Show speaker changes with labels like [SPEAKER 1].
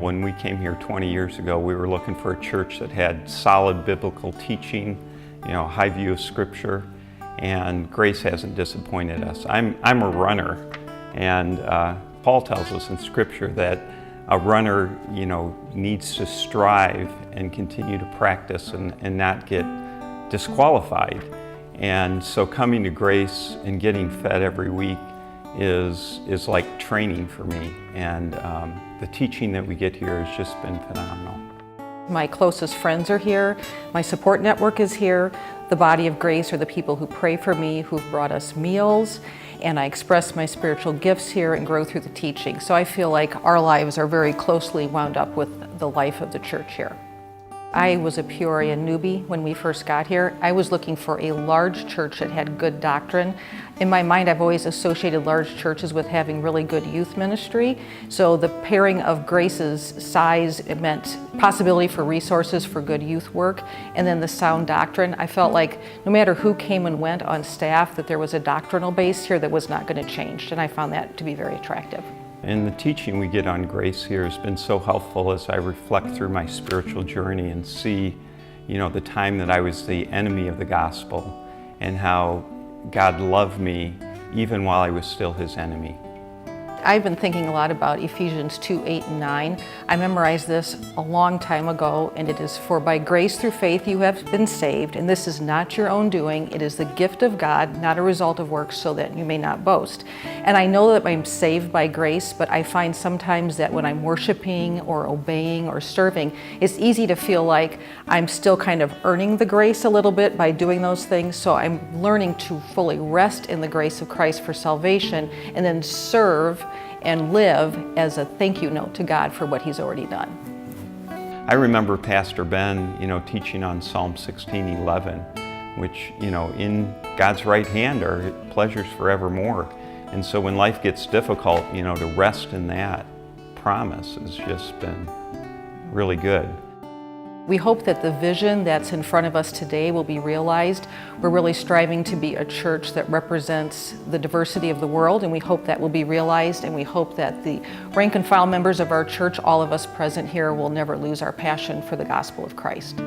[SPEAKER 1] when we came here 20 years ago, we were looking for a church that had solid biblical teaching, high view of Scripture, and Grace hasn't disappointed us. I'm a runner, and Paul tells us in Scripture that a runner, needs to strive and continue to practice and not get disqualified. And so coming to Grace and getting fed every week is like training for me, and the teaching that we get here has just been phenomenal.
[SPEAKER 2] My closest friends are here, my support network is here, the body of Grace are the people who pray for me, who've brought us meals, and I express my spiritual gifts here and grow through the teaching. So I feel like our lives are very closely wound up with the life of the church here. I was a Peoria newbie when we first got here. I was looking for a large church that had good doctrine. In my mind, I've always associated large churches with having really good youth ministry. So the pairing of Grace's size, it meant possibility for resources for good youth work, and then the sound doctrine. I felt like no matter who came and went on staff, that there was a doctrinal base here that was not going to change, and I found that to be very attractive.
[SPEAKER 1] And the teaching we get on Grace here has been so helpful as I reflect through my spiritual journey and see, the time that I was the enemy of the gospel and how God loved me even while I was still His enemy.
[SPEAKER 2] I've been thinking a lot about Ephesians 2:8 and 9. I memorized this a long time ago, and it is, "For by grace through faith you have been saved, and this is not your own doing. It is the gift of God, not a result of works, so that you may not boast." And I know that I'm saved by grace, but I find sometimes that when I'm worshiping or obeying or serving, it's easy to feel like I'm still kind of earning the grace a little bit by doing those things. So I'm learning to fully rest in the grace of Christ for salvation and then serve and live as a thank you note to God for what He's already done.
[SPEAKER 1] I remember Pastor Ben, teaching on Psalm 16:11, which, in God's right hand are pleasures forevermore. And so when life gets difficult, to rest in that promise has just been really good.
[SPEAKER 2] We hope that the vision that's in front of us today will be realized. We're really striving to be a church that represents the diversity of the world, and we hope that will be realized, and we hope that the rank and file members of our church, all of us present here, will never lose our passion for the gospel of Christ.